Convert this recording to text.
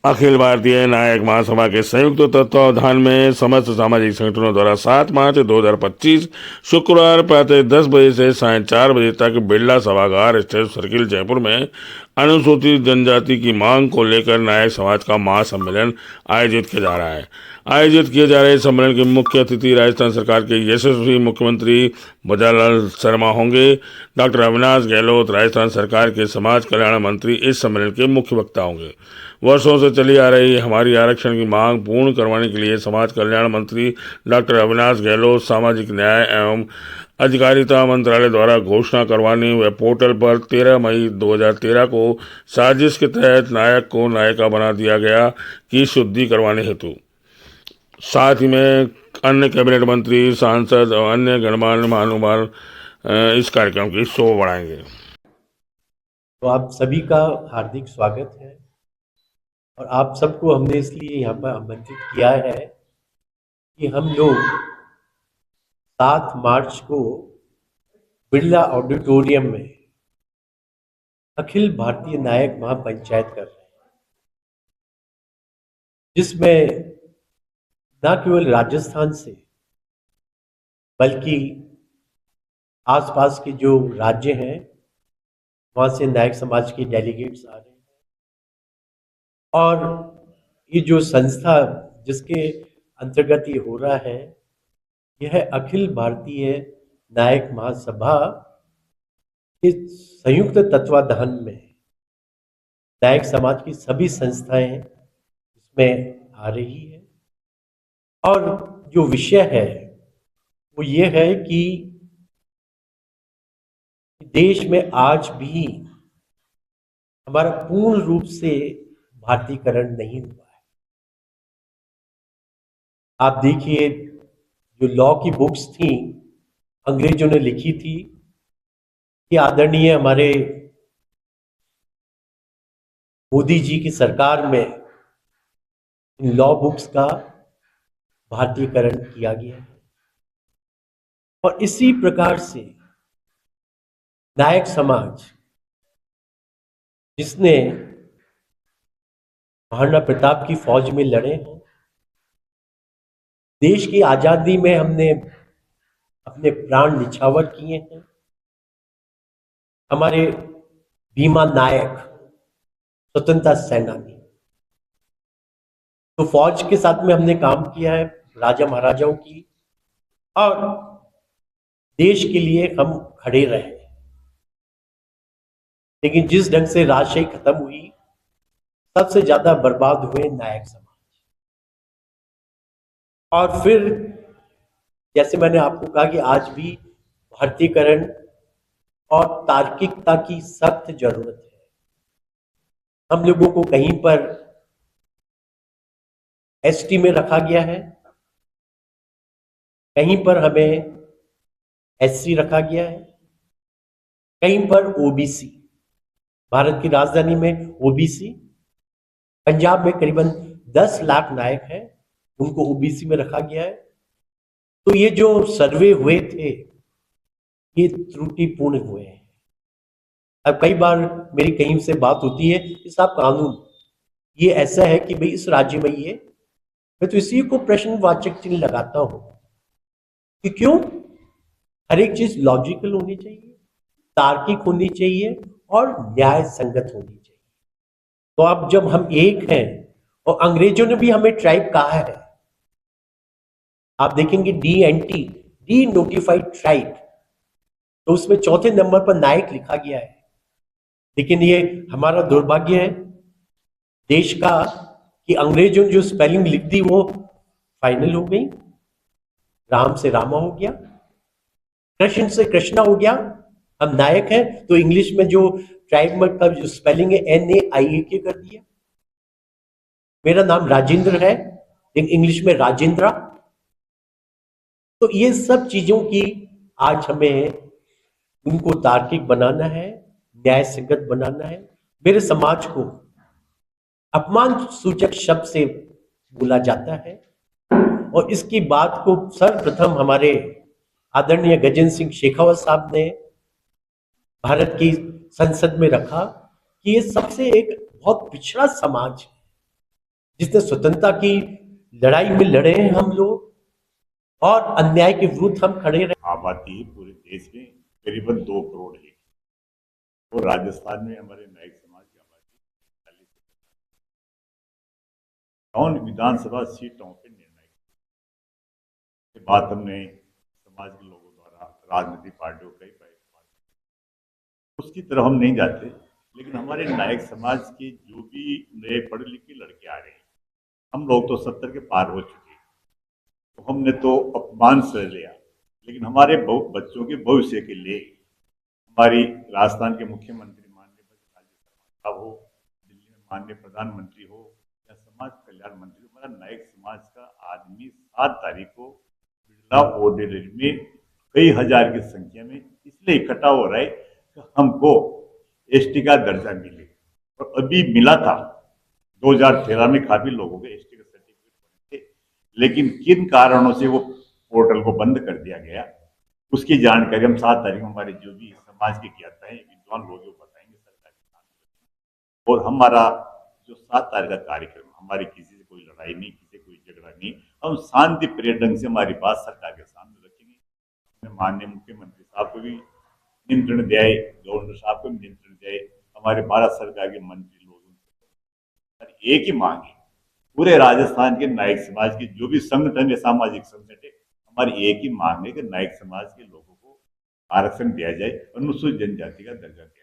अखिल भारतीय नायक महासभा के संयुक्त तत्वावधान में समस्त सामाजिक संगठनों द्वारा 7 मार्च 2025 शुक्रवार प्रातः 10 बजे से सायं 4 बजे तक बिरला सभागार स्टेट सर्किल जयपुर में अनुसूचित जनजाति की मांग को लेकर नायक समाज का महासम्मेलन आयोजित किया जा रहा है। आयोजित किए जा रहे सम्मेलन के मुख्य अतिथि राजस्थान सरकार के यशस्वी मुख्यमंत्री भजनलाल शर्मा होंगे। डॉक्टर अविनाश गहलोत राजस्थान सरकार के समाज कल्याण मंत्री इस सम्मेलन के मुख्य वक्ता होंगे। वर्षों से चली आ रही हमारी आरक्षण की मांग पूर्ण करवाने के लिए समाज कल्याण मंत्री डॉक्टर अविनाश गहलोत सामाजिक न्याय एवं अधिकारिता मंत्रालय द्वारा घोषणा करवाने व पोर्टल पर 13 मई 2013 को साजिश के तहत नायक को नायिका बना दिया गया की शुद्धि करवाने हेतु। साथ ही में अन्य कैबिनेट मंत्री, सांसद और अन्य गणमान्य महानुभाव इस कार्यक्रम की शोभा बढ़ाएंगे। तो आप सभी का हार्दिक स्वागत है और आप सबको हमने इसलिए यहाँ पर आमंत्रित किया है कि हम लोग 7 मार्च को बिरला ऑडिटोरियम में अखिल भारतीय नायक महापंचायत कर रहे हैं, जिसमें न केवल राजस्थान से बल्कि आसपास के जो राज्य हैं वहाँ से नायक समाज के डेलीगेट्स आ रहे हैं। और ये जो संस्था जिसके अंतर्गत ये हो रहा है, यह अखिल भारतीय नायक महासभा के संयुक्त तत्वाधान में नायक समाज की सभी संस्थाएं इसमें आ रही है। और जो विषय है वो ये है कि देश में आज भी हमारा पूर्ण रूप से भारतीयकरण नहीं हुआ है। आप देखिए, जो लॉ की बुक्स थी अंग्रेजों ने लिखी थी कि आदरणीय हमारे मोदी जी की सरकार में इन लॉ बुक्स का भारतीयकरण किया गया है। और इसी प्रकार से नायक समाज, जिसने महाराणा प्रताप की फौज में लड़े हैं, देश की आजादी में हमने अपने प्राण निछावर किए हैं, हमारे भीमा नायक स्वतंत्रता सेनानी, तो फौज के साथ में हमने काम किया है, राजा महाराजाओं की, और देश के लिए हम खड़े रहे। लेकिन जिस ढंग से राजशाही खत्म हुई, सबसे ज्यादा बर्बाद हुए नायक समाज। और फिर जैसे मैंने आपको कहा कि आज भी भारतीयकरण और तार्किकता की सख्त जरूरत है। हम लोगों को कहीं पर एसटी में रखा गया है, कहीं पर हमें एससी रखा गया है, कहीं पर ओबीसी। भारत की राजधानी में ओबीसी, पंजाब में करीबन 10 लाख नायक हैं, उनको ओबीसी में रखा गया है। तो ये जो सर्वे हुए थे ये त्रुटिपूर्ण हुए हैं। अब कई बार मेरी कहीं से बात होती है कि साहब कानून ये ऐसा है कि भाई इस राज्य में ये, मैं तो इसी को प्रश्नवाचक चिन्ह लगाता हूं कि क्यों। हर एक चीज लॉजिकल होनी चाहिए, तार्किक होनी चाहिए और न्याय संगत होनी चाहिए। तो अब जब हम एक हैं, और अंग्रेजों ने भी हमें ट्राइब कहा है, आप देखेंगे डीएनटी, डी नोटिफाइड ट्राइब, तो उसमें चौथे नंबर पर नायक लिखा गया है। लेकिन ये हमारा दुर्भाग्य है देश का कि अंग्रेजों ने जो स्पेलिंग लिख दी वो फाइनल हो गई, राम से रामा हो गया, कृष्ण से कृष्णा हो गया। हम नायक हैं तो इंग्लिश में जो ट्राइब का जो स्पेलिंग है NAIAK कर दिया। मेरा नाम राजेंद्र है लेकिन इंग्लिश में राजेंद्रा। तो ये सब चीजों की आज हमें उनको तार्किक बनाना है, न्याय संगत बनाना है। मेरे समाज को अपमान सूचक शब्द से बोला जाता है और इसकी बात को सर्वप्रथम हमारे आदरणीय गजेंद्र सिंह शेखावत साहब ने भारत की संसद में रखा कि ये सबसे एक बहुत पिछड़ा समाज है। जिसने स्वतंत्रता की लड़ाई में लड़े हैं हम लोग, और अन्याय के विरुद्ध हम खड़े रहे। आबादी पूरे देश में करीबन 2 करोड़ है और राजस्थान में हमारे नायक समाज की आबादी 40 विधानसभा सीटों पर निर्णय के बाद हमने समाज के लोगों द्वारा राजनीतिक पार्टियों कई उसकी तरफ हम नहीं जाते, लेकिन हमारे नायक समाज के जो भी नए पढ़े लिखे लड़के आ रहे हैं, हम लोग तो 70 के पार हो चुके हैं, तो हमने तो अपमान सह लिया, लेकिन हमारे बच्चों के भविष्य के लिए हमारी राजस्थान के मुख्यमंत्री माननीय साहब हो, दिल्ली में माननीय प्रधानमंत्री हो या समाज कल्याण मंत्री, हमारा नायक समाज का आदमी 7 तारीख को बिरला ऑडिटोरियम में कई हजार की संख्या में इसलिए इकट्ठा हो रहा है कि हमको एसटी का दर्जा मिले, और अभी मिला था 2013 में काफी लोगों के एसटी का सर्टिफिकेट बने थे, लेकिन किन कारणों से वो पोर्टल को बंद कर दिया गया, उसकी जानकारी हम 7 तारीख को हमारे जो भी समाज की ज्ञाता है विद्वान लोग बताएंगे सरकार के सामने। और हमारा जो 7 तारीख का कार्यक्रम, हमारी किसी से कोई लड़ाई नहीं, किसी से कोई झगड़ा नहीं, हम शांति प्रिय ढंग से हमारी बात सरकार के सामने रखेंगे। माननीय मुख्यमंत्री साहब को भी निमंत्रण दिया है, गवर्नर साहब को भी निमंत्रण दिया है, हमारे भारत सरकार के मंत्री लोग, एक ही मांग है पूरे राजस्थान के नायक समाज के जो भी संगठन है, सामाजिक संगठन है, हमारी एक ही मांग है कि नायक समाज के लोगों को आरक्षण दिया जाए, अनुसूचित जनजाति का दर्जा दिया